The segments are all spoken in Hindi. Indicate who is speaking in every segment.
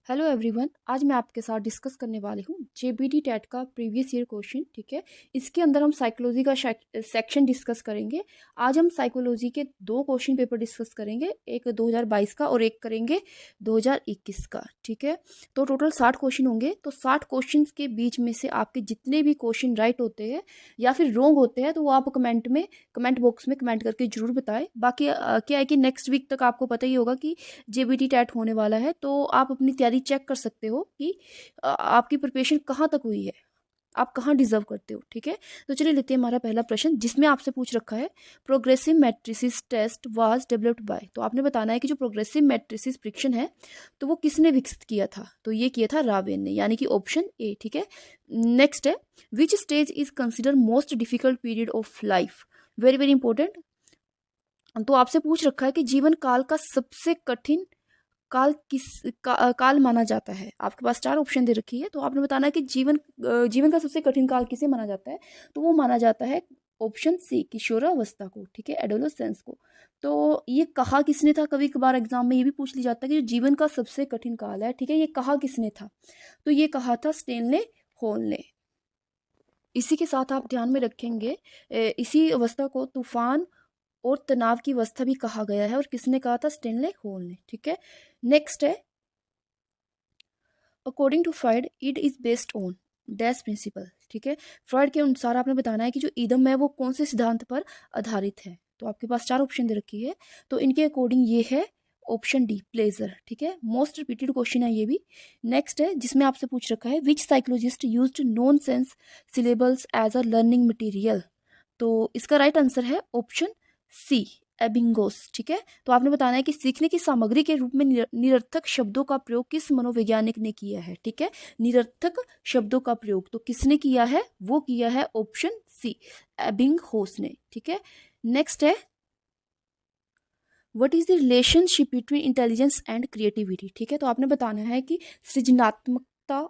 Speaker 1: हेलो एवरीवन, आज मैं आपके साथ डिस्कस करने वाली हूँ जेबीटी टेट का प्रीवियस ईयर क्वेश्चन। ठीक है, इसके अंदर हम साइकोलॉजी का सेक्शन डिस्कस करेंगे। आज हम साइकोलॉजी के दो क्वेश्चन पेपर डिस्कस करेंगे, एक 2022 का और एक करेंगे 2021 का। ठीक है, तो टोटल 60 क्वेश्चन होंगे। तो 60 क्वेश्चन के बीच में से आपके जितने भी क्वेश्चन राइट होते हैं या फिर रॉन्ग होते हैं तो वो आप कमेंट बॉक्स में कमेंट करके जरूर बताएं। बाकी क्या है कि नेक्स्ट वीक तक आपको पता ही होगा कि जेबीटी टेट होने वाला है, तो आप अपनी तैयारी चेक कर सकते हो कि आपकी प्रिपरेशन कहाँ तक हुई है, आप कहाँ डिजर्व करते हो। ठीक है, तो चलिए लेते हैं हमारा पहला प्रश्न, जिसमें आपसे पूछ रखा है progressive matrices test was developed by. तो आपने बताना है कि जो प्रोग्रेसिव मैट्रिसेस परीक्षण है तो वो किसने विकसित किया था। तो ये किया था रावेन ने, यानी कि ऑप्शन ए। ठीक है, नेक्स्ट है विच stage is consider most difficult period of life. Very very important. तो आपसे पूछ रखा है कि जीवन काल का सबसे कठिन काल माना जाता है। आपके पास 4 ऑप्शन दे रखी है, तो आपने बताना है कि जीवन का सबसे कठिन काल किसे माना जाता है। तो वो माना जाता है ऑप्शन सी, किशोरावस्था को। ठीक है, एडोलेसेंस को। तो ये कहा किसने था, कभी कभार एग्जाम में ये भी पूछ ली जाता है कि जो जीवन का सबसे कठिन काल है, ठीक है, ये कहा किसने था। तो ये कहा था स्टेनले हॉल ने। इसी के साथ आप ध्यान में रखेंगे, इसी अवस्था को तूफान और तनाव की अवस्था भी कहा गया है, और किसने कहा था, स्टेनले हॉल ने। ठीक है, नेक्स्ट है according to Freud it is based on dash principle. ठीक है, फ्रॉइड के अनुसार आपने बताना है कि जो ईदम है वो कौन से सिद्धांत पर आधारित है। तो आपके पास 4 ऑप्शन दे रखी है, तो इनके अकॉर्डिंग ये है ऑप्शन डी, प्लेजर। ठीक है, मोस्ट रिपीटेड क्वेश्चन है ये भी। नेक्स्ट है जिसमें आपसे पूछ रखा है which psychologist used nonsense syllables as a learning material. तो इसका राइट आंसर है ऑप्शन सी, एबिंगोस। ठीक है, तो आपने बताना है कि सीखने की सामग्री के रूप में निरर्थक शब्दों का प्रयोग किस मनोवैज्ञानिक ने किया है। ठीक है, निरर्थक शब्दों का प्रयोग तो किसने किया है, वो किया है ऑप्शन सी, एबिंगहोस ने। ठीक है, नेक्स्ट है what is the relationship between intelligence and creativity. ठीक है, तो आपने बताना है कि सृजनात्मकता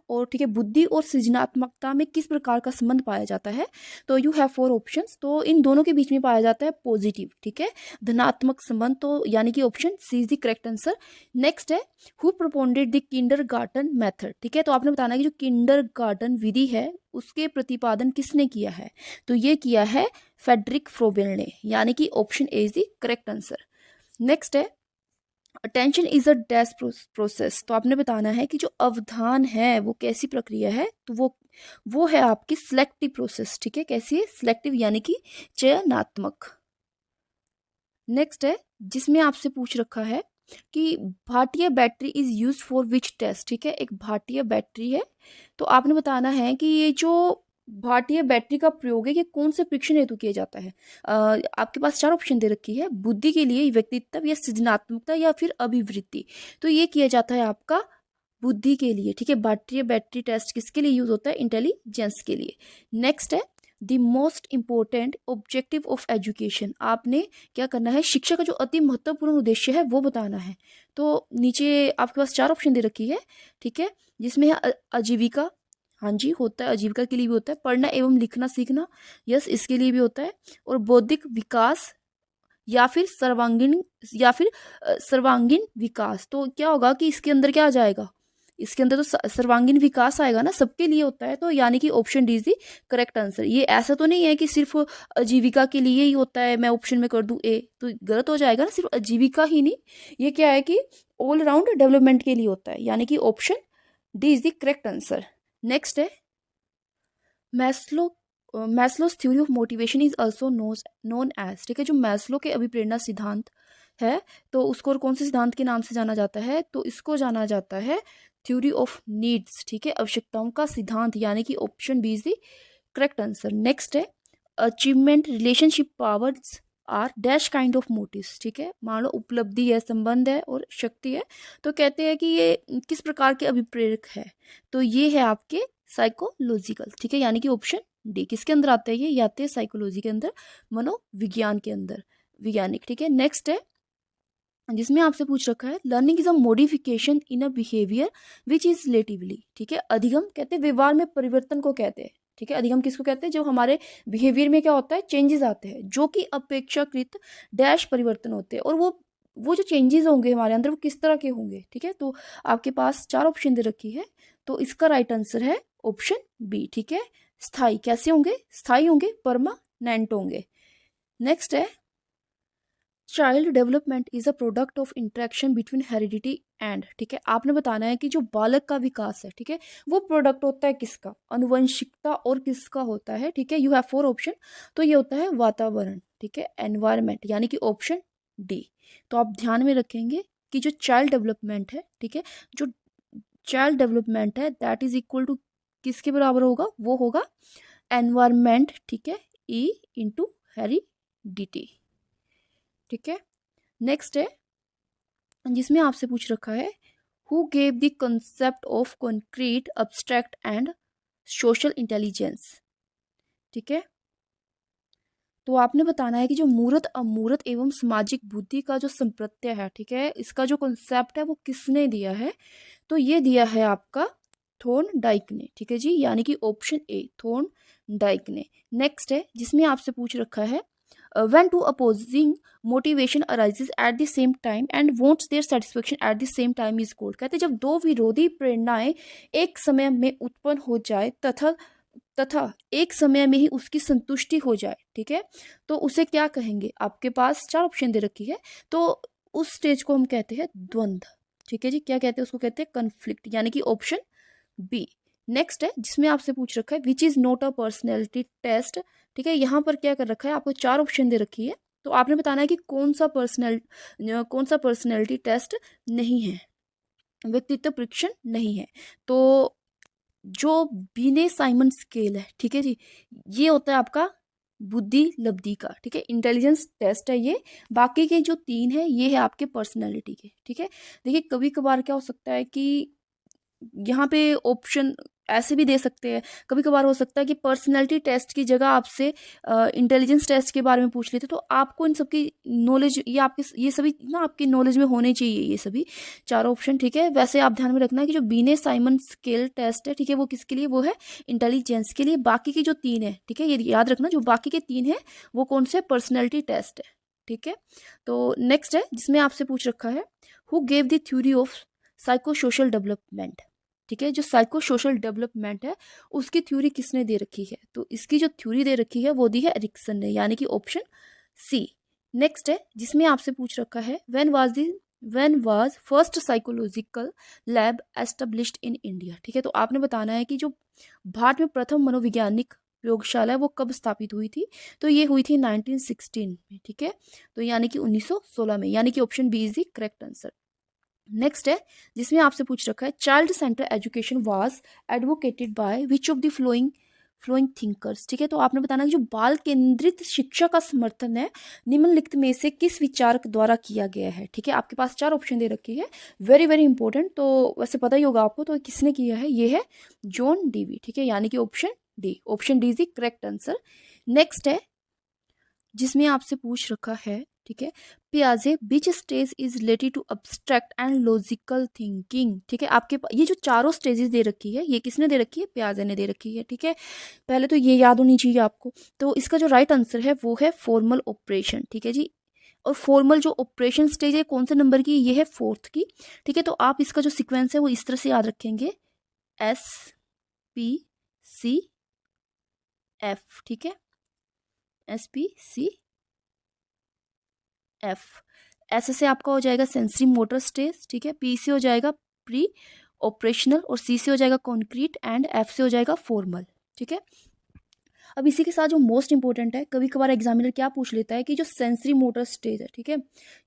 Speaker 1: और, ठीक है, बुद्धि और सृजनात्मकता में किस प्रकार का संबंध पाया जाता है। तो यू हैव 4 ऑप्शंस, तो इन दोनों के बीच में पाया जाता है पॉजिटिव, ठीक है, धनात्मक संबंध। तो यानी कि option C is the correct answer. Next है who propounded the kindergarten method. ठीक है, तो आपने बताना है कि जो किंडरगार्टन विधि है उसके प्रतिपादन किसने किया है। तो ये किया है फेडरिक फ्रोबेल ने, यानी कि option A is the correct answer. Next है attention is a dash process. तो आपने बताना है कि जो अवधान है वो कैसी प्रक्रिया है। तो वो है आपकी सिलेक्टिव प्रोसेस। ठीक है, कैसी है, सिलेक्टिव यानी कि चयनात्मक। नेक्स्ट है जिसमें आपसे पूछ रखा है कि Bhatia battery is use for which test. ठीक है, एक भाटिया बैटरी है, तो आपने बताना है कि ये जो भाटिया बैटरी का प्रयोग है ये कौन से परीक्षण हेतु किया जाता है। आपके पास 4 ऑप्शन दे रखी है, बुद्धि के लिए, व्यक्तित्व या सृजनात्मकता या फिर अभिवृत्ति। तो ये किया जाता है आपका बुद्धि के लिए। ठीक है, भाटिया बैटरी टेस्ट किसके लिए यूज होता है, इंटेलिजेंस के लिए। नेक्स्ट है the most important objective of education. आपने क्या करना है, शिक्षा का जो अति महत्वपूर्ण उद्देश्य है वो बताना है। तो नीचे आपके पास 4 ऑप्शन दे रखी है, ठीक है, जिसमें है आजीविका, हाँ जी होता है, आजीविका के लिए भी होता है, पढ़ना एवं लिखना सीखना, यस इसके लिए भी होता है, और बौद्धिक विकास या फिर सर्वांगीण विकास। तो क्या होगा कि इसके अंदर क्या आ जाएगा, इसके अंदर तो सर्वांगीण विकास आएगा ना, सबके लिए होता है, तो यानी कि option D is the correct answer. ये ऐसा तो नहीं है कि सिर्फ आजीविका के लिए ही होता है, मैं ऑप्शन में कर दूं ए, तो गलत हो जाएगा ना, सिर्फ आजीविका ही नहीं, ये क्या है कि ऑल राउंड डेवलपमेंट के लिए होता है, यानी कि option D is the correct answer. Next है Maslow Maslow's theory of motivation is also known as. ठीक है, जो मैस्लो के अभिप्रेरणा सिद्धांत है तो उसको और कौन से सिद्धांत के नाम से जाना जाता है, तो इसको जाना जाता है थ्योरी ऑफ नीड्स। ठीक है, आवश्यकताओं का सिद्धांत, यानी कि option B is the correct answer. Next है achievement relationship powers are dash kind of motives. ठीक है, मान लो उपलब्धि है, संबंध है और शक्ति है, तो कहते हैं कि ये किस प्रकार के अभिप्रेरक है। तो ये है आपके साइकोलॉजिकल। ठीक है, यानी कि ऑप्शन डी किसके अंदर आते हैं, ये आते हैं साइकोलॉजी के अंदर, मनोविज्ञान के अंदर, वैज्ञानिक। ठीक है, नेक्स्ट है जिसमें आपसे पूछ रखा है learning is a modification in a behaviour which is relatively. ठीक है, अधिगम कहते हैं व्यवहार में परिवर्तन को कहते हैं। ठीक है, अधिगम किसको कहते हैं, जो हमारे बिहेवियर में क्या होता है, चेंजेस आते हैं, जो कि अपेक्षाकृत डैश परिवर्तन होते हैं, और वो वो जो चेंजेस होंगे हमारे अंदर वो किस तरह के होंगे, ठीक है। तो आपके पास 4 ऑप्शन दे रखी है, तो इसका राइट आंसर है ऑप्शन बी, ठीक है। स्थाई कैसे होंगे, स्थाई होंगे, परमानेंट होंगे। नेक्स्ट है child development is a product of interaction between heredity and, ठीक है। आपने बताना है कि जो बालक का विकास है, ठीक है, वो प्रोडक्ट होता है किसका, अनुवंशिकता, और किसका होता है, ठीक है। यू हैव 4 ऑप्शन, तो ये होता है वातावरण, ठीक है, एनवायरमेंट, यानी कि ऑप्शन डी। तो आप ध्यान में रखेंगे कि जो चाइल्ड डेवलपमेंट है, ठीक है, जो चाइल्ड डेवलपमेंट है दैट इज इक्वल टू किसके बराबर होगा, वो होगा एनवायरमेंट, ठीक है, ई इंटू हेरिडिटी, ठीक है। नेक्स्ट है जिसमें आपसे पूछ रखा है who gave the concept of concrete abstract and social intelligence, ठीक है। तो आपने बताना है कि जो मूर्त अमूर्त एवं सामाजिक बुद्धि का जो संप्रत्यय है, ठीक है, इसका जो कंसेप्ट है वो किसने दिया है, तो ये दिया है आपका थॉर्नडाइक ने, ठीक है जी, यानी कि ऑप्शन ए थॉर्नडाइक ने। नेक्स्ट है जिसमें आपसे पूछ रखा है when two opposing motivation arises at the same time and wants their satisfaction at the same time is called, कहते हैं जब दो विरोधी प्रेरणाएं एक समय में उत्पन्न हो जाए तथा एक समय में ही उसकी संतुष्टि हो जाए, ठीक है, तो उसे क्या कहेंगे। आपके पास 4 ऑप्शन दे रखी है, तो उस स्टेज को हम कहते हैं द्वंद्व, ठीक है जी। क्या कहते हैं उसको, कहते हैं कन्फ्लिक्ट, यानी कि ऑप्शन बी। नेक्स्ट है जिसमें आपसे पूछ रखा है which is not a personality test, ठीक है। यहाँ पर क्या कर रखा है, आपको 4 ऑप्शन दे रखी है, तो आपने बताना है कि कौन सा पर्सनैलिटी टेस्ट नहीं है, व्यक्तित्व परीक्षण नहीं है। तो जो बीने साइमन स्केल है, ठीक है जी, ये होता है आपका बुद्धि लब्धि का, ठीक है, इंटेलिजेंस टेस्ट है ये। बाकी के जो 3 है ये है आपके पर्सनैलिटी के, ठीक है। देखिए कभी कभार क्या हो सकता है कि यहाँ पे ऑप्शन ऐसे भी दे सकते हैं, कभी कभार हो सकता है कि पर्सनैलिटी टेस्ट की जगह आपसे इंटेलिजेंस टेस्ट के बारे में पूछ लेते, तो आपको इन सबकी नॉलेज ये आपके ये सभी ना आपकी नॉलेज में होने चाहिए ये सभी 4 ऑप्शन, ठीक है। वैसे आप ध्यान में रखना है कि जो बीने साइमन स्केल टेस्ट है, ठीक है, वो किसके लिए, वो है इंटेलिजेंस के लिए। बाकी की जो 3 है, ठीक है, ये याद रखना, जो बाकी के 3 है वो कौन से पर्सनैलिटी टेस्ट है, ठीक है। तो नेक्स्ट है जिसमें आपसे पूछ रखा है who gave the theory of psycho social development, ठीक है, जो साइको सोशल डेवलपमेंट है उसकी थ्योरी किसने दे रखी है, तो इसकी जो थ्योरी दे रखी है वो दी है एरिक्सन ने, यानी कि ऑप्शन सी। नेक्स्ट है जिसमें आपसे पूछ रखा है when was first psychological lab established in India, ठीक है। तो आपने बताना है कि जो भारत में प्रथम मनोवैज्ञानिक प्रयोगशाला है वो कब स्थापित हुई थी, तो ये हुई थी 1916 में, ठीक है, तो यानी कि 1916 में, यानी कि option B is the correct answer. Next है जिसमें आपसे पूछ रखा है child centre education was advocated by which of the following thinkers, ठीक है। तो आपने बताना कि जो बाल केंद्रित शिक्षा का समर्थन है निम्नलिखित में से किस विचारक द्वारा किया गया है, ठीक है। आपके पास 4 ऑप्शन दे रखी है, वेरी वेरी इंपॉर्टेंट, तो वैसे पता ही होगा आपको, तो किसने किया है, ये है जॉन डीवी, ठीक है, यानी कि option D is the correct answer. Next है जिसमें आपसे पूछ रखा है, ठीक है, पियाजे which stage is related to abstract and logical thinking, ठीक है। आपके ये जो चारों स्टेजेस दे रखी है ये किसने दे रखी है, पियाजे ने दे रखी है, ठीक है। पहले तो ये याद होनी चाहिए आपको, तो इसका जो राइट आंसर है वो है फॉर्मल ऑपरेशन, ठीक है जी। और फॉर्मल जो ऑपरेशन स्टेज है कौन से नंबर की, ये है 4th की, ठीक है। तो आप इसका जो सिक्वेंस है वो इस तरह से याद रखेंगे SPCF, ठीक है, SPCF। ऐसे से आपका हो जाएगा सेंसरी मोटर स्टेज, ठीक है, P से हो जाएगा प्री ऑपरेशनल, और C से हो जाएगा कॉन्क्रीट, एंड F से हो जाएगा फॉर्मल, ठीक है। अब इसी के साथ जो मोस्ट इंपॉर्टेंट है, कभी कभार एग्जामिनर क्या पूछ लेता है कि जो सेंसरी मोटर स्टेज है, ठीक है,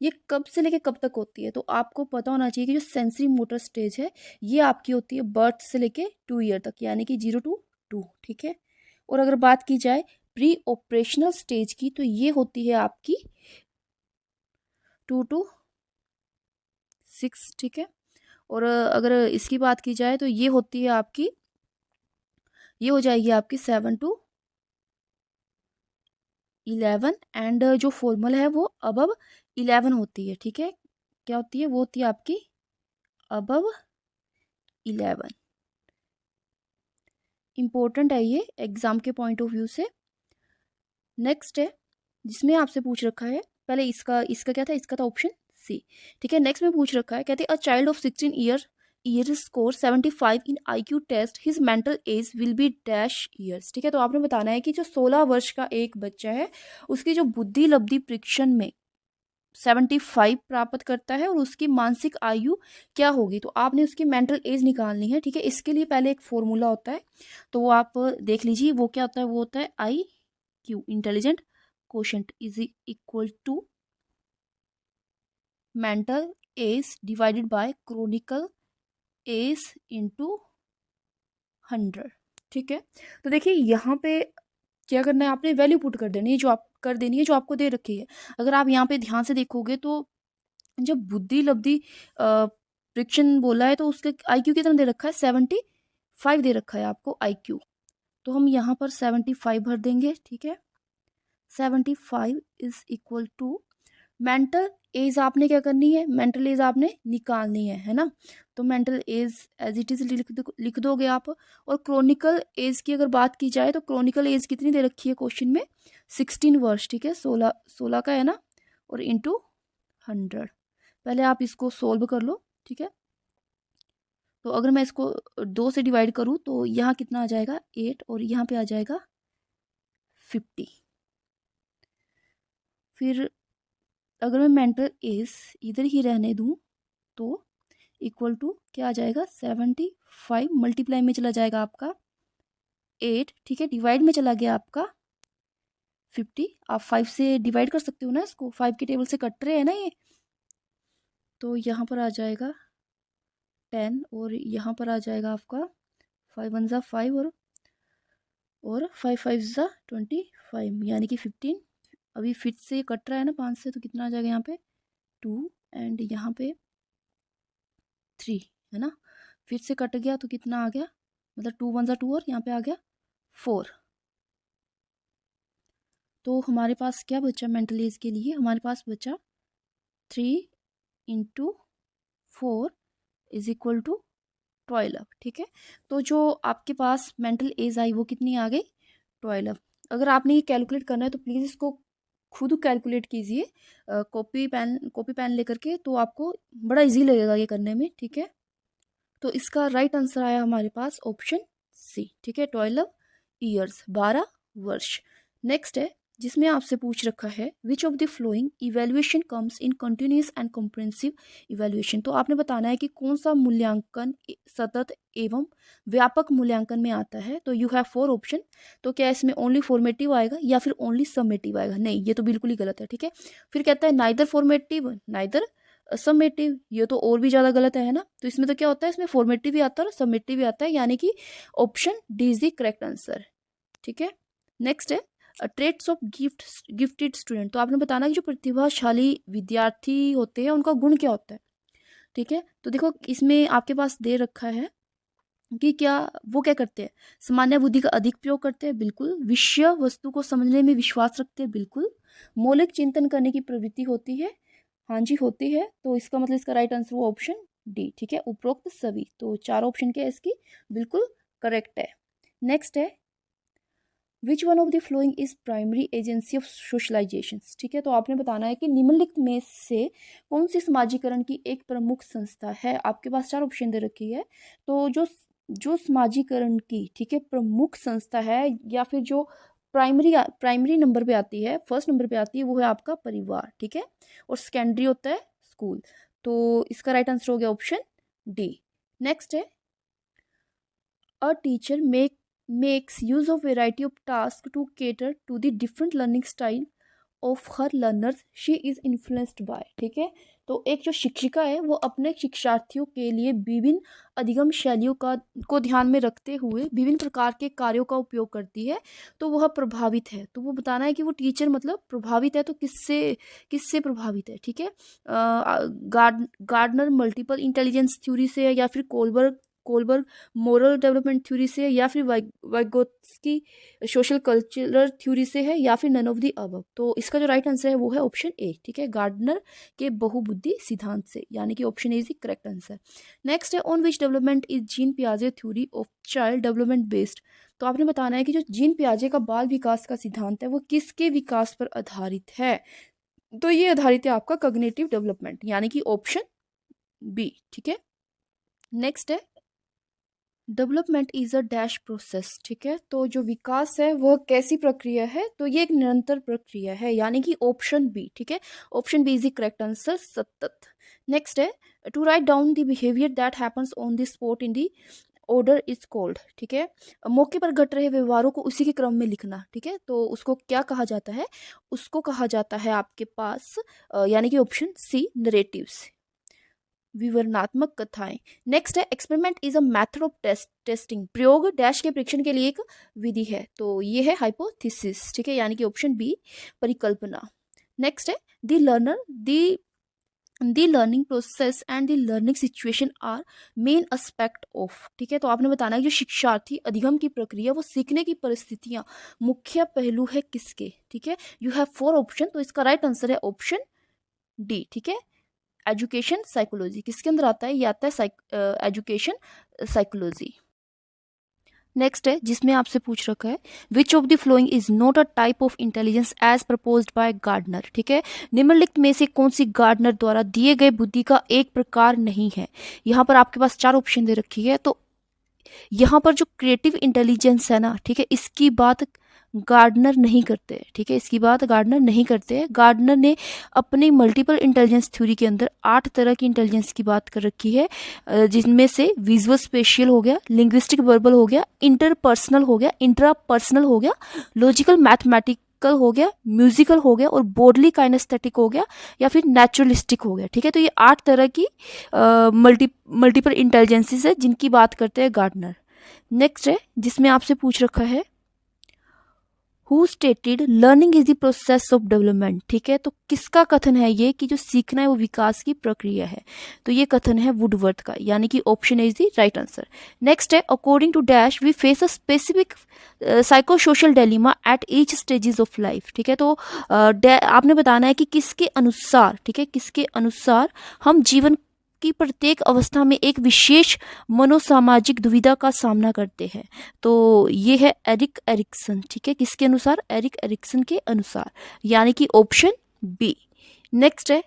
Speaker 1: ये कब से लेके कब तक होती है, तो आपको पता होना चाहिए कि जो सेंसरी मोटर स्टेज है ये आपकी होती है बर्थ से लेके 2 ईयर तक, यानी कि 0 to 2, ठीक है। और अगर बात की जाए प्री ऑपरेशनल स्टेज की, तो ये होती है आपकी 2 to 6, ठीक है। और अगर इसकी बात की जाए तो ये होती है आपकी, ये हो जाएगी आपकी 7 to 11, एंड जो फॉर्मल है वो अबव 11 होती है, ठीक है। क्या होती है, वो होती है आपकी अबव 11। इंपॉर्टेंट है ये एग्जाम के पॉइंट ऑफ व्यू से। नेक्स्ट है जिसमें आपसे पूछ रखा है, पहले इसका क्या था, इसका था ऑप्शन सी। ठीक है, नेक्स्ट में पूछ रखा है, कहते हैं a child of 16 year score 75 in IQ test, his mental age will be dash years. ठीक है, तो आपने बताना है कि जो 16 वर्ष का एक बच्चा है उसकी जो बुद्धि लब्धि परीक्षण में 75 प्राप्त करता है और उसकी मानसिक आयु क्या होगी। तो आपने उसकी मेंटल एज निकालनी है। ठीक है, इसके लिए पहले एक फॉर्मूला होता है, तो वो आप देख लीजिए। वो क्या होता है, वो होता है IQ, intelligent quotient, is equal to mental age divided by chronicle age into 100। ठीक है, तो देखिए यहाँ पे क्या करना है, आपने वैल्यू पुट कर देनी है, जो आप कर देनी है जो आपको दे रखी है। अगर आप यहाँ पे ध्यान से देखोगे तो जब बुद्धि लब्धि परीक्षण बोला है तो उसके IQ कितना दे रखा है, 75 दे रखा है आपको IQ। तो हम यहाँ पर 75 भर देंगे। ठीक है, 75 is equal to mental age आपने क्या करनी है, मेंटल एज आपने निकालनी है ना। तो mental age as it is लिख दोगे आप। और क्रोनिकल एज की अगर बात की जाए तो क्रोनिकल एज कितनी दे रखी है क्वेश्चन में, 16 वर्ष। ठीक है, 16 का है ना, और इंटू 100। पहले आप इसको सोल्व कर लो। ठीक है, तो अगर मैं इसको 2 से डिवाइड करूँ तो यहाँ कितना आ जाएगा 8, और यहाँ पे आ जाएगा 50। फिर अगर मैं मेंटल एज इधर ही रहने दूँ तो इक्वल टू क्या आ जाएगा, 75 मल्टीप्लाई में चला जाएगा आपका 8। ठीक है, डिवाइड में चला गया आपका 50। आप 5 से डिवाइड कर सकते हो ना इसको, 5 के टेबल से कट रहे हैं ना ये। तो यहाँ पर आ जाएगा 10, और यहाँ पर आ जाएगा आपका 5 1 ज़ा 5, और 5 5 ज़ा 25, यानी कि 15। अभी फिर से कट रहा है ना 5 से, तो कितना आ जाएगा यहाँ पे 2, एंड यहाँ पे 3 है ना। फिर से कट गया तो कितना आ गया, मतलब 2 1 ज़ा 2, और यहाँ पे आ गया 4। तो हमारे पास क्या बचा मेंटल एज के लिए, हमारे पास बचा 3 इंटू 4 इज इक्वल टू 12। ठीक है, तो जो आपके पास मेंटल एज आई वो कितनी आ गई, 12। अगर आपने ये कैलकुलेट करना है तो प्लीज़ इसको खुद कैलकुलेट कीजिए, कॉपी पेन लेकर के, तो आपको बड़ा इजी लगेगा ये करने में। ठीक है, तो इसका राइट आंसर आया हमारे पास ऑप्शन सी। ठीक है, 12 ईयर्स, 12 वर्ष। नेक्स्ट है जिसमें आपसे पूछ रखा है which of the flowing evaluation comes in continuous and comprehensive evaluation. तो आपने बताना है कि कौन सा मूल्यांकन सतत एवं व्यापक मूल्यांकन में आता है। तो यू हैव 4 ऑप्शन। तो क्या इसमें ओनली फॉर्मेटिव आएगा या फिर ओनली समेटिव आएगा, नहीं, ये तो बिल्कुल ही गलत है। ठीक है, फिर कहता है नाइदर फॉर्मेटिव नाइदर समेटिव, ये तो और भी ज़्यादा गलत है ना। तो इसमें तो क्या होता है, इसमें फॉर्मेटिव भी आता है और समेटिव भी आता है, यानी कि option D is the correct answer. ठीक है, नेक्स्ट है ट्रेट्स ऑफ गिफ्टेड स्टूडेंट। तो आपने बताना कि जो प्रतिभाशाली विद्यार्थी होते हैं उनका गुण क्या होता है। ठीक है, तो देखो इसमें आपके पास दे रखा है कि क्या वो क्या करते हैं, सामान्य बुद्धि का अधिक प्रयोग करते हैं, बिल्कुल। विषय वस्तु को समझने में विश्वास रखते हैं, बिल्कुल। मौलिक चिंतन करने की प्रवृत्ति होती है, हाँ जी होती है। तो इसका मतलब इसका राइट आंसर वो ऑप्शन डी। ठीक है, उपरोक्त सभी, तो 4 ऑप्शन के इसकी बिल्कुल करेक्ट है। नेक्स्ट है which one of the following is primary agency of socialisation. ठीक है, तो आपने बताना है कि निम्नलिखित में से कौन सी समाजीकरण की एक प्रमुख संस्था है। आपके पास 4 ऑप्शन दे रखी है। तो जो समाजीकरण की, ठीक है, प्रमुख संस्था है या फिर जो प्राइमरी नंबर पे आती है, फर्स्ट नंबर पे आती है, वो है आपका परिवार। ठीक है, और सेकेंडरी होता है स्कूल। तो इसका राइट आंसर हो गया ऑप्शन डी। नेक्स्ट है a teacher makes use of variety of tasks to cater to the different learning style of her learners she is influenced by। ठीक है, तो एक जो शिक्षिका है वो अपने शिक्षार्थियों के लिए विभिन्न अधिगम शैलियों को ध्यान में रखते हुए विभिन्न प्रकार के कार्यों का उपयोग करती है, तो वह प्रभावित है। तो वो बताना है कि वो टीचर मतलब प्रभावित है, तो किससे किससे प्रभावित है। ठीक है, गार्डनर मल्टीपल इंटेलिजेंस थ्योरी से है, या फिर कोलबर्ग मोरल डेवलपमेंट थ्योरी से, या फिर वाइगोत्स्की सोशल कल्चरल थ्योरी से है, या फिर नन ऑफ दी अबव। तो इसका जो राइट आंसर है वो है ऑप्शन ए। ठीक है, गार्डनर के बहुबुद्धि सिद्धांत से, यानी कि option A is the correct answer. Next है on which development is Jean पियाजे theory of child development based. तो आपने बताना है कि जो जीन पियाजे का बाल विकास का सिद्धांत है वो किसके विकास पर आधारित है। तो ये आधारित है आपका कॉग्निटिव डेवलपमेंट, यानी कि ऑप्शन बी। ठीक है, नेक्स्ट है development is a dash process. ठीक है, तो जो विकास है वह कैसी प्रक्रिया है, तो ये एक निरंतर प्रक्रिया है, यानी कि ऑप्शन बी। ठीक है, option B is the correct answer, सतत। नेक्स्ट है to write down the behaviour that happens on the spot in the order is called. ठीक है, मौके पर घट रहे व्यवहारों को उसी के क्रम में लिखना। ठीक है, तो उसको क्या कहा जाता है, उसको कहा जाता है आपके पास यानी कि ऑप्शन सी, नरेटिव्स, विवरणात्मक कथाएं। नेक्स्ट है experiment is a method of testing, प्रयोग डैश के परीक्षण के लिए एक विधि है, तो ये है हाइपोथेसिस। ठीक है, यानी कि ऑप्शन बी, परिकल्पना। नेक्स्ट है the learner, the learning process and the learning situation are main aspect of. ठीक है, तो आपने बताना है जो शिक्षार्थी अधिगम की प्रक्रिया, वो सीखने की परिस्थितियां मुख्य पहलू है किसके। ठीक है, यू हैव 4 ऑप्शन, तो इसका राइट आंसर है ऑप्शन डी। ठीक है, एजुकेशन साइकोलॉजी किसके अंदर आता है, ये आता है एजुकेशन साइकोलॉजी। नेक्स्ट है जिसमें आपसे पूछ रखा है which of the following is not a type of intelligence as proposed by Gardner. ठीक है, निम्नलिखित में से कौन सी गार्डनर द्वारा दिए गए बुद्धि का एक प्रकार नहीं है। यहाँ पर आपके पास 4 ऑप्शन दे रखी है, तो यहाँ पर जो क्रिएटिव इंटेलिजेंस है ना, ठीक है, इसकी बात गार्डनर नहीं करते। ठीक है, इसकी बात गार्डनर नहीं करते। गार्डनर ने अपनी मल्टीपल इंटेलिजेंस थ्योरी के अंदर 8 तरह की इंटेलिजेंस की बात कर रखी है, जिनमें से विजुअल स्पेशियल हो गया, लिंग्विस्टिक वर्बल हो गया, इंटरपर्सनल हो गया, इंट्रापर्सनल हो गया, लॉजिकल मैथमेटिकल हो गया, म्यूजिकल हो गया, और बोर्डली काइनेस्थेटिक हो गया, या फिर नेचुरलिस्टिक हो गया। ठीक है, तो ये 8 तरह की मल्टीपल इंटेलिजेंसेस है जिनकी बात करते हैं गार्डनर। नेक्स्ट है जिसमें आपसे पूछ रखा है who stated learning is the process of development. ठीक है, तो किसका कथन है ये कि जो सीखना है वो विकास की प्रक्रिया है, तो ये कथन है वुडवर्थ का, यानी कि option A is the right answer. Next है according to dash we face a specific psychosocial dilemma at each stages of life. ठीक है, तो आपने बताना है कि किसके अनुसार, ठीक है, किसके अनुसार हम जीवन की प्रत्येक अवस्था में एक विशेष मनोसामाजिक दुविधा का सामना करते हैं, तो ये है एरिक एरिक्सन। ठीक है, किसके अनुसार, एरिक एरिक्सन के अनुसार, यानी कि ऑप्शन बी। नेक्स्ट है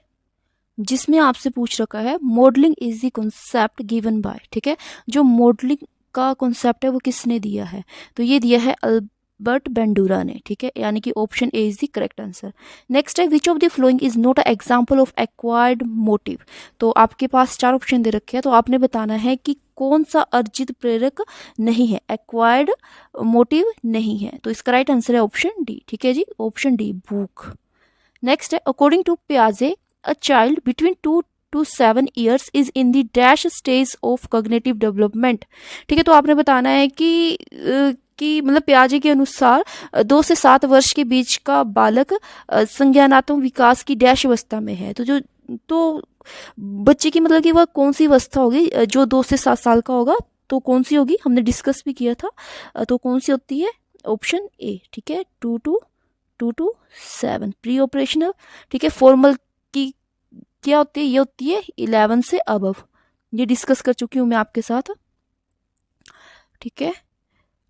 Speaker 1: जिसमें आपसे पूछ रखा है modelling is the concept given by. ठीक है, जो मॉडलिंग का कॉन्सेप्ट है वो किसने दिया है, तो ये दिया है अल्बर्ट बेंडूरा ने। ठीक है, यानी कि option A is the correct answer. Next है which of the following is not a example of acquired motive. तो आपके पास 4 ऑप्शन दे रखे हैं, तो आपने बताना है कि कौन सा अर्जित प्रेरक नहीं है, एक्वायर्ड मोटिव नहीं है, तो इसका राइट आंसर है ऑप्शन डी। ठीक है जी, ऑप्शन डी, भूख। नेक्स्ट है अकॉर्डिंग टू पियाजे a child between 2 to 7 years is in the dash stage of cognitive development। ठीक है, तो आपने बताना है कि मतलब पियाजे के अनुसार 2 से 7 वर्ष के बीच का बालक संज्ञानात्मक विकास की डैश अवस्था में है, तो बच्चे की मतलब कि वह कौन सी अवस्था होगी जो 2 से 7 साल का होगा, तो कौन सी होगी, हमने डिस्कस भी किया था, तो कौन सी होती है, ऑप्शन ए। ठीक है, 2 to 7 प्री ऑपरेशनल। ठीक है, फॉर्मल की क्या होती है, ये होती है 11 से अबव, ये डिस्कस कर चुकी हूँ मैं आपके साथ। ठीक है,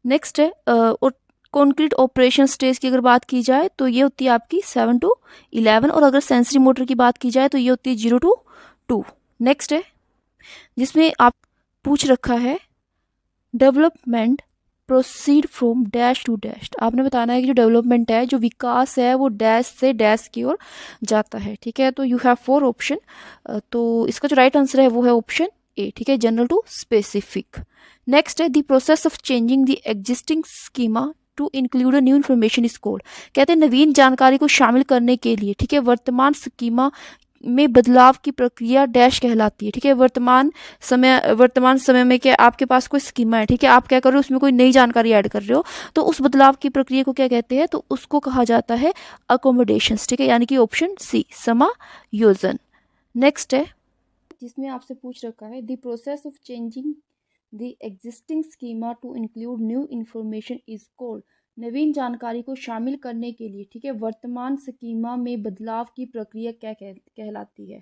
Speaker 1: नेक्स्ट है और कॉन्क्रीट ऑपरेशन स्टेज की अगर बात की जाए तो ये होती है आपकी 7 to 11, और अगर सेंसरी मोटर की बात की जाए तो ये होती है 0 to 2। नेक्स्ट है जिसमें आप पूछ रखा है development proceed from dash to dash. आपने बताना है कि जो डेवलपमेंट है, जो विकास है, वो डैश से डैश की ओर जाता है। ठीक है, तो यू हैव 4 ऑप्शन, तो इसका जो राइट आंसर है वो है ऑप्शन ए। ठीक है, जनरल टू स्पेसिफिक। नेक्स्ट है the process of changing the existing schema to include a new information is called. कहते हैं नवीन जानकारी को शामिल करने के लिए, ठीक है, वर्तमान स्कीमा में बदलाव की प्रक्रिया डैश कहलाती है। ठीक है, वर्तमान समय में क्या आपके पास कोई स्कीमा है, ठीक है, आप क्या कर रहे हो, उसमें कोई नई जानकारी ऐड कर रहे हो, तो उस बदलाव की प्रक्रिया को क्या कहते हैं, तो उसको कहा जाता है अकोमोडेशंस। ठीक है, यानी कि ऑप्शन सी, समायोजन। नेक्स्ट है जिसमें आपसे पूछ रखा है the process of changing the existing schema to include new information is called. नवीन जानकारी को शामिल करने के लिए, ठीक है, वर्तमान स्कीमा में बदलाव की प्रक्रिया क्या कहलाती है।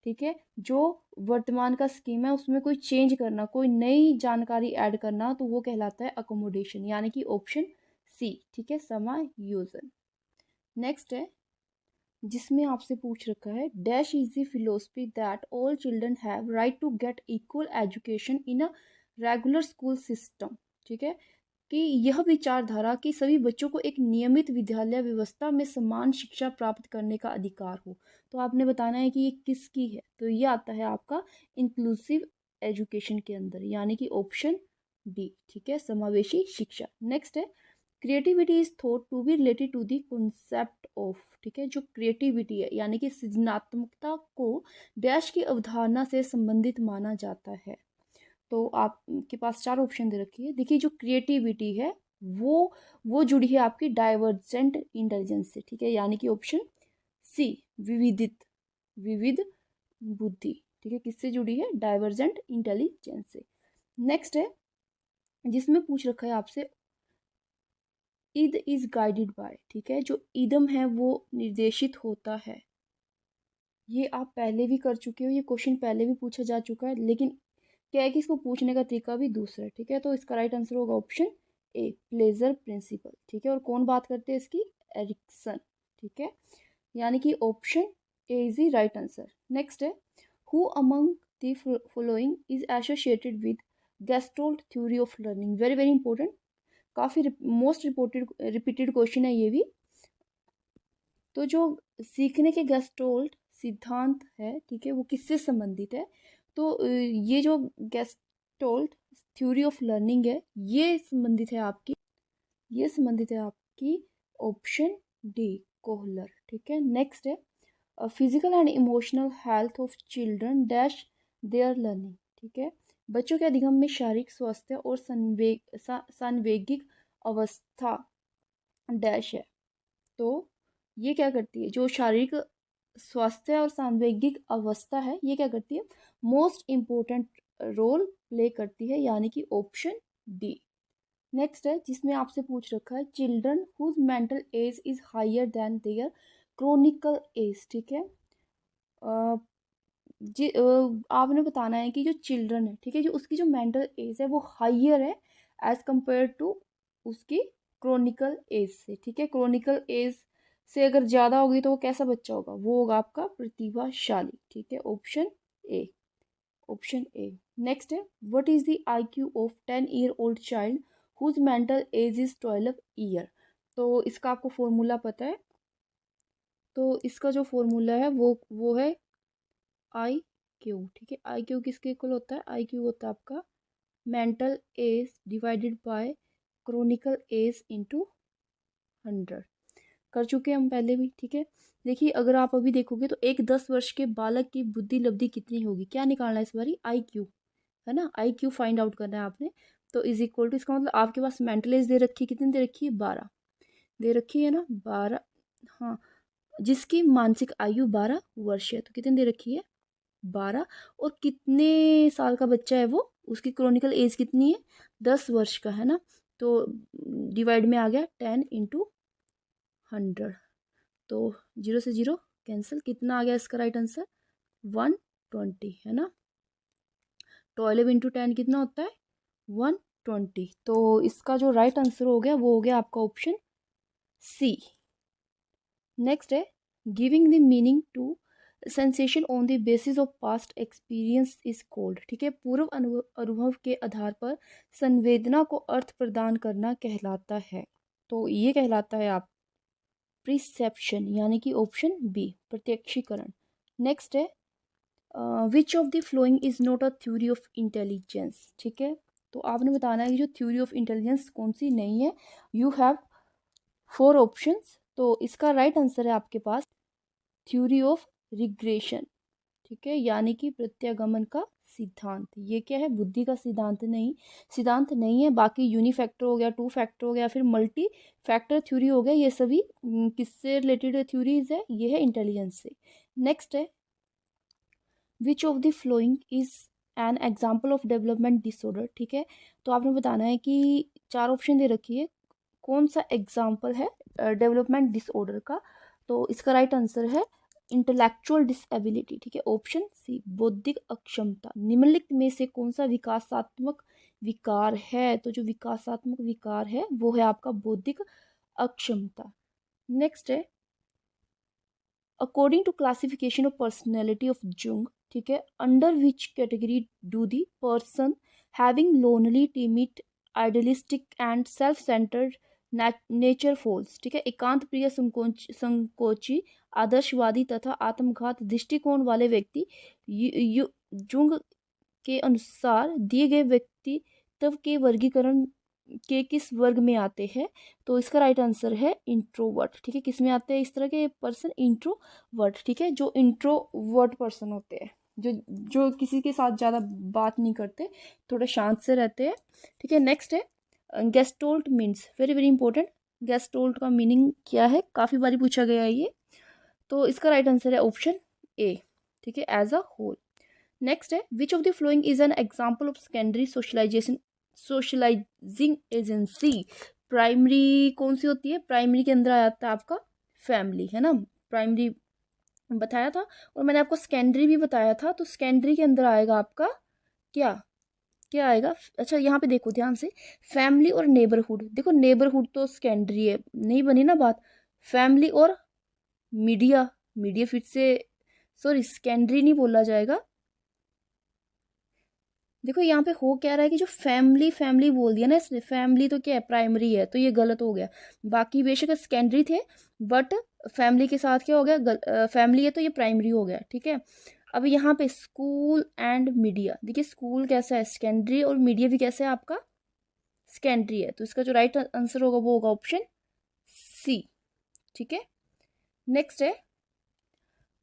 Speaker 1: ठीक है, जो वर्तमान का स्कीमा है उसमें कोई चेंज करना, कोई नई जानकारी ऐड करना, तो वो कहलाता है अकोमोडेशन, यानी कि ऑप्शन सी। ठीक है, समायोजन। नेक्स्ट है जिसमें आपसे पूछ रखा है dash is the philosophy that all children have right to get equal education in a regular school system. ठीक है, कि यह विचारधारा कि सभी बच्चों को एक नियमित विद्यालय व्यवस्था में समान शिक्षा प्राप्त करने का अधिकार हो। तो आपने बताना है कि ये किसकी है, तो ये आता है आपका इंक्लूसिव एजुकेशन के अंदर, यानी कि ऑप्शन डी। ठीक है, समावेशी शिक्षा। नेक्स्ट है creativity is thought to be related to the concept of. ठीक है, जो क्रिएटिविटी है यानी कि सृजनात्मकता को डैश की अवधारणा से संबंधित माना जाता है। तो आपके पास चार ऑप्शन दे रखी है। देखिए जो क्रिएटिविटी है वो जुड़ी है आपकी डाइवर्जेंट इंटेलिजेंस से। ठीक है, यानी कि ऑप्शन सी विविध बुद्धि। ठीक है, किससे जुड़ी है? डाइवर्जेंट इंटेलिजेंस से। नेक्स्ट है जिसमें पूछ रखा है आपसे ईद इज गाइडेड बाय। ठीक है, जो ईदम है वो निर्देशित होता है। ये आप पहले भी कर चुके हो, ये क्वेश्चन पहले भी पूछा जा चुका है, लेकिन क्या है कि इसको पूछने का तरीका भी दूसरा है। ठीक है, तो इसका राइट आंसर होगा ऑप्शन ए प्लेजर प्रिंसिपल। ठीक है, और कौन बात करते हैं इसकी? एरिक्सन। ठीक है, यानी कि option A is the right answer. Next है who among the following is associated with Gestalt theory of learning. Very very important, काफ़ी मोस्ट रिपीटेड क्वेश्चन है ये भी। तो जो सीखने के गेस्टोल्ट सिद्धांत है, ठीक है, वो किससे संबंधित है? तो ये जो गेस्टोल्ट थ्योरी ऑफ लर्निंग है ये संबंधित है आपकी ऑप्शन डी कोहलर। ठीक है, नेक्स्ट है physical and emotional health of children dash there learning. ठीक है, बच्चों के अधिगम में शारीरिक स्वास्थ्य और सांवेगिक अवस्था डैश है। तो ये क्या करती है? जो शारीरिक स्वास्थ्य और सांवेगिक अवस्था है ये क्या करती है? मोस्ट इम्पोर्टेंट रोल प्ले करती है, यानी कि ऑप्शन डी। नेक्स्ट है जिसमें आपसे पूछ रखा है children whose mental age is higher than their chronicle age. ठीक है, आपने बताना है कि जो चिल्ड्रन है, ठीक है, जो उसकी जो मेंटल एज है वो हायर है एज कंपेयर टू उसकी क्रोनिकल एज से। ठीक है, क्रोनिकल एज से अगर ज़्यादा होगी तो वो कैसा बच्चा होगा? वो होगा आपका प्रतिभाशाली। ठीक है, ऑप्शन ए। नेक्स्ट है what is the IQ of 10-year-old child whose mental age is 12 year. तो इसका आपको फॉर्मूला पता है? तो इसका जो फॉर्मूला है वो है IQ। ठीक है, IQ किसके इक्वल होता है? IQ होता है आपका mental age divided by chronicle age into 100। कर चुके हैं हम पहले भी। ठीक है, देखिए अगर आप अभी देखोगे तो एक 10 वर्ष के बालक की बुद्धि लब्धि कितनी होगी? क्या निकालना है इस बारी? IQ, है ना, IQ फाइंड आउट करना है आपने। तो इज इक्वल टू, इसका मतलब आपके पास मेंटल एज दे रखी है, कितनी दे रखी है? 12 दे रखी है ना, 12। हाँ, जिसकी मानसिक आयु 12 वर्ष है, तो कितनी दे रखी है? 12। और कितने साल का बच्चा है वो? उसकी क्रोनिकल एज कितनी है? 10 वर्ष का, है ना। तो डिवाइड में आ गया 10 × 100। तो 0 से 0 कैंसिल, कितना आ गया इसका राइट आंसर? 120, है ना। 12 × 10 कितना होता है? 120। तो इसका जो राइट आंसर हो गया वो हो गया आपका ऑप्शन सी। नेक्स्ट है giving the meaning to sensation on the basis of past experience is called. ठीक है, पूर्व अनुभव के आधार पर संवेदना को अर्थ प्रदान करना कहलाता है। तो ये कहलाता है आप प्रिसेप्शन, यानी कि ऑप्शन बी प्रत्यक्षीकरण। नेक्स्ट है which of the following is not a theory of intelligence. ठीक है, तो आपने बताना है कि जो थ्योरी ऑफ इंटेलिजेंस कौन सी नहीं है। You have 4 options. तो इसका राइट आंसर है आपके पास थ्योरी ऑफ रिग्रेशन। ठीक है, यानी कि प्रत्यागमन का सिद्धांत। ये क्या है? बुद्धि का सिद्धांत नहीं है। बाकी यूनिफैक्टर हो गया, 2 फैक्टर हो गया, फिर मल्टी फैक्टर थ्योरी हो गया, ये सभी किससे रिलेटेड थ्योरीज है? ये है इंटेलिजेंस से। नेक्स्ट है which of the following is an example of development disorder. ठीक है, तो आपने बताना है कि 4 ऑप्शन दे रखी है, कौन सा एग्जाम्पल है डेवलपमेंट डिसऑर्डर का? तो इसका राइट आंसर है इंटेलेक्चुअल डिसेबिलिटी। ठीक है, ऑप्शन सी बौद्धिक अक्षमता। निम्नलिखित में से कौन सा विकासात्मक विकार है? तो जो विकासात्मक विकार है वो है आपका बौद्धिक अक्षमता। नेक्स्ट है according to classification of personality of Jung, ठीक है, under which category do the person having lonely, timid, idealistic and self centred nature falls, ठीक है, एकांत प्रिय, संकोची, आदर्शवादी तथा आत्मघात दृष्टिकोण वाले व्यक्ति जुंग के अनुसार दिए गए व्यक्तित्व के वर्गीकरण के किस वर्ग में आते हैं? तो इसका राइट आंसर है इंट्रोवर्ट, ठीक है। किस में आते हैं इस तरह के पर्सन? इंट्रोवर्ट, ठीक है, जो इंट्रोवर्ट पर्सन होते हैं, जो जो किसी के साथ ज़्यादा बात नहीं करते, थोड़े शांत से रहते हैं, ठीक है। नेक्स्ट है गेस्टोल्ट मीन्स, वेरी वेरी इंपॉर्टेंट। गेस्टोल्ट का मीनिंग क्या है? काफ़ी बारी पूछा गया है ये। तो इसका राइट आंसर है ऑप्शन ए, ठीक है, एज अ होल। नेक्स्ट है which of the following is an example of secondary socialising agency. Primary कौन सी होती है? प्राइमरी के अंदर आ जाता है आपका फैमिली, है ना, प्राइमरी बताया था, और मैंने आपको सेकेंडरी भी बताया था। तो सेकेंडरी के अंदर आएगा आपका क्या क्या आएगा? अच्छा, यहाँ पे देखो ध्यान से, फैमिली और नेबरहुड। देखो नेबरहुड तो सेकेंडरी है, नहीं बनी ना बात। फैमिली और मीडिया, मीडिया फिर से, सॉरी, सेकेंडरी नहीं बोला जाएगा। देखो यहाँ पे हो क्या रहा है कि जो फैमिली फैमिली बोल दिया ना इसने, फैमिली तो क्या है? प्राइमरी है, तो ये गलत हो गया। बाकी बेशक सेकेंडरी थे, बट फैमिली के साथ क्या हो गया? फैमिली है तो ये प्राइमरी हो गया, ठीक है। अब यहाँ पे स्कूल एंड मीडिया, देखिए स्कूल कैसा है? सेकेंडरी, और मीडिया भी कैसा है आपका? सेकेंडरी है। तो इसका जो राइट आंसर होगा वो होगा ऑप्शन सी, ठीक है। नेक्स्ट है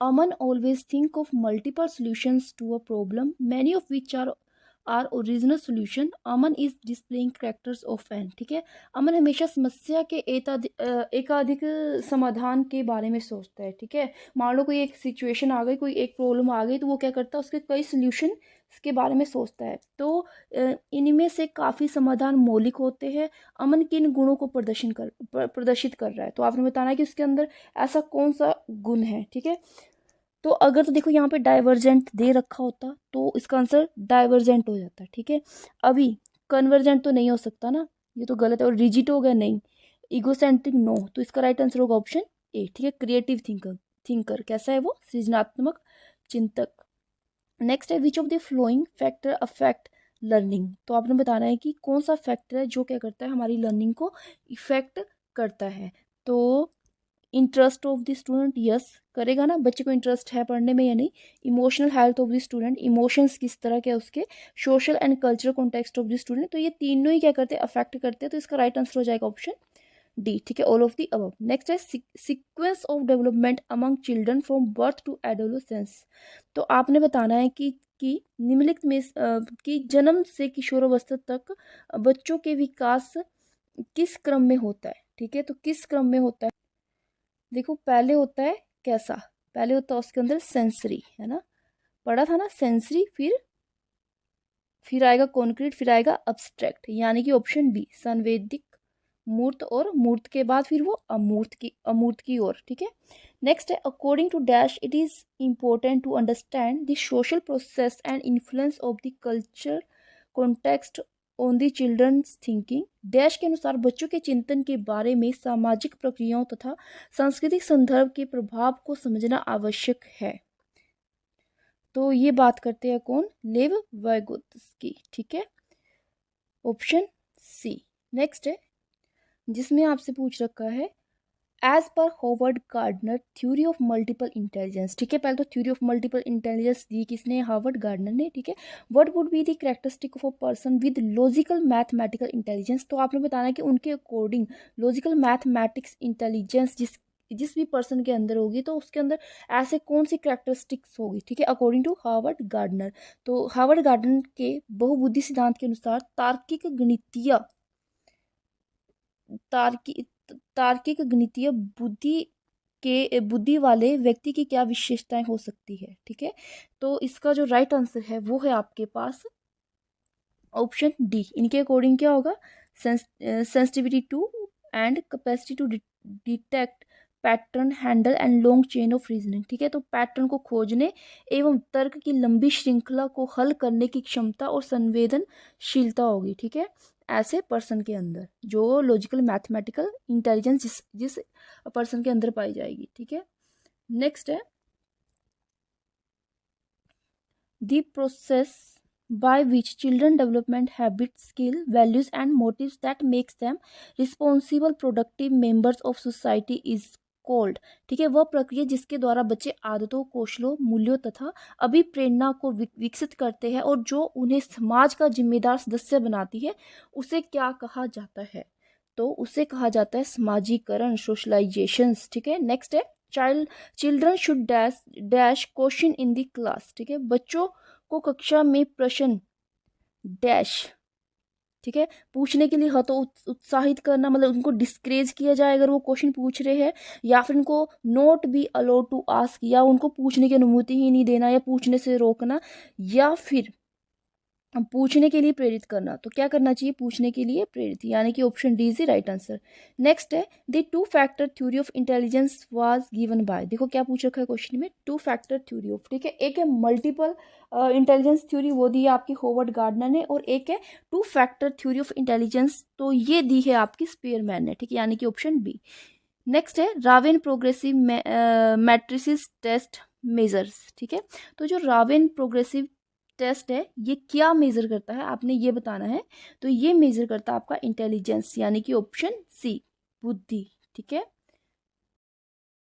Speaker 1: Aman always think of multiple solutions to a problem, many of which are original solution. Aman is displaying characters of an, ठीक है। अमन हमेशा समस्या के एकाधिक समाधान के बारे में सोचता है, ठीक है। मान लो कोई एक सिचुएशन आ गई, कोई एक प्रॉब्लम आ गई, तो वो क्या करता है? उसके कई सोल्यूशन के बारे में सोचता है। तो इनमें से काफ़ी समाधान मौलिक होते हैं। अमन किन गुणों को प्रदर्शित कर रहा है? तो आपने बताना है कि उसके अंदर ऐसा कौन सा गुण है, ठीक है। तो अगर तो देखो यहाँ पे डाइवर्जेंट दे रखा होता तो इसका आंसर डाइवर्जेंट हो जाता, ठीक है। अभी कन्वर्जेंट तो नहीं हो सकता ना, ये तो गलत है। और रिजिट हो गया, नहीं। Egocentric, no. तो इसका राइट आंसर होगा ऑप्शन ए, ठीक है। क्रिएटिव थिंकर कैसा है वो? सृजनात्मक चिंतक। नेक्स्ट है which of the flowing factor affect learning. तो आपने बताना है कि कौन सा फैक्टर है जो क्या करता है? हमारी लर्निंग को इफेक्ट करता है। तो interest of the student, yes करेगा ना, बच्चे को इंटरेस्ट है पढ़ने में या नहीं। Emotional health of the student, emotions किस तरह के उसके। Social and cultural context of the student, तो ये तीनों ही क्या करते हैं? अफेक्ट करते हैं। तो इसका राइट आंसर हो जाएगा ऑप्शन डी, ठीक है, all of the above. Next है sequence of development among children from birth to adolescence. तो आपने बताना है कि निम्नलिखित में कि जन्म से किशोरावस्था तक बच्चों के विकास किस क्रम में होता है, ठीक है। तो किस क्रम में होता है? देखो पहले होता है कैसा? पहले होता है उसके अंदर सेंसरी, है ना, पढ़ा था ना, सेंसरी, फिर आएगा कॉन्क्रीट, फिर आएगा अब्स्ट्रैक्ट, यानी कि ऑप्शन बी संवेदिक, मूर्त, और मूर्त के बाद फिर वो अमूर्त की ओर, ठीक है। नेक्स्ट है according to dash it is important to understand the social process and influence of the culture context on the children's thinking. Dash के अनुसार बच्चों के चिंतन के बारे में सामाजिक प्रक्रियाओं तथा सांस्कृतिक संदर्भ के प्रभाव को समझना आवश्यक है। तो ये बात करते हैं कौन? लेव वाइगोत्स्की, ठीक है, ऑप्शन सी। नेक्स्ट है जिसमें आपसे पूछ रखा है as per Howard Gardner theory of multiple intelligence, ठीक है। पहले तो थ्योरी ऑफ मल्टीपल इंटेलिजेंस दी किसने? हार्वर्ड गार्डनर ने, ठीक है। What would be the characteristic of a person with logical mathematical intelligence. तो आपने बताना है कि उनके अकॉर्डिंग लॉजिकल मैथमेटिक्स इंटेलिजेंस जिस भी पर्सन के अंदर होगी, तो उसके अंदर ऐसे कौन सी कैरेक्टरिस्टिक्स होगी, ठीक है, अकॉर्डिंग टू हार्वर्ड गार्डनर। तो हार्वर्ड गार्डनर के बहुबुद्धि सिद्धांत के अनुसार तार्किक गणितीय बुद्धि वाले व्यक्ति की क्या विशेषताएं हो सकती है, ठीक है। तो इसका जो राइट आंसर है वो है आपके पास ऑप्शन डी। इनके अकॉर्डिंग क्या होगा? Sensitivity to and capacity to detect pattern, handle and long chain of reasoning, ठीक है। तो पैटर्न को खोजने एवं तर्क की लंबी श्रृंखला को हल करने की क्षमता और संवेदनशीलता होगी, ठीक है, ऐसे पर्सन के अंदर, जो लॉजिकल मैथमेटिकल इंटेलिजेंस जिस पर्सन के अंदर पाई जाएगी, ठीक है। नेक्स्ट है the process by which children development habits skill values and motives that makes them responsible productive members of society is called। ठीक है, वह प्रक्रिया जिसके द्वारा बच्चे आदतों कौशलों मूल्यों तथा अभिप्रेरणा को विकसित करते हैं और जो उन्हें समाज का जिम्मेदार सदस्य बनाती है, उसे क्या कहा जाता है? तो उसे कहा जाता है समाजीकरण, सोशलाइजेशन। ठीक है, नेक्स्ट है children should dash question in the class. ठीक है, बच्चों को कक्षा में प्रश्न डैश, ठीक है, पूछने के लिए हो तो उत्साहित करना, मतलब उनको डिस्करेज किया जाए अगर वो क्वेश्चन पूछ रहे हैं, या फिर उनको not be allowed to ask, या उनको पूछने की अनुमति ही नहीं देना या पूछने से रोकना, या फिर पूछने के लिए प्रेरित करना। तो क्या करना चाहिए? पूछने के लिए प्रेरित, यानी कि option D is the right answer. Next है the two factor theory of intelligence was given by. देखो क्या पूछ रखा है क्वेश्चन में, टू फैक्टर थ्योरी ऑफ, ठीक है, एक है मल्टीपल इंटेलिजेंस थ्योरी, वो दी है आपकी होवर्ड गार्डनर ने, और एक है to factor theory of intelligence, तो ये दी है आपकी स्पीयरमैन ने, ठीक है, यानी कि ऑप्शन बी। नेक्स्ट है Raven progressive matrices test measures. ठीक है, तो जो रावेन प्रोग्रेसिव टेस्ट है ये क्या मेजर करता है, आपने ये बताना है। तो ये मेजर करता है आपका इंटेलिजेंस, यानी कि ऑप्शन सी बुद्धि। ठीक है,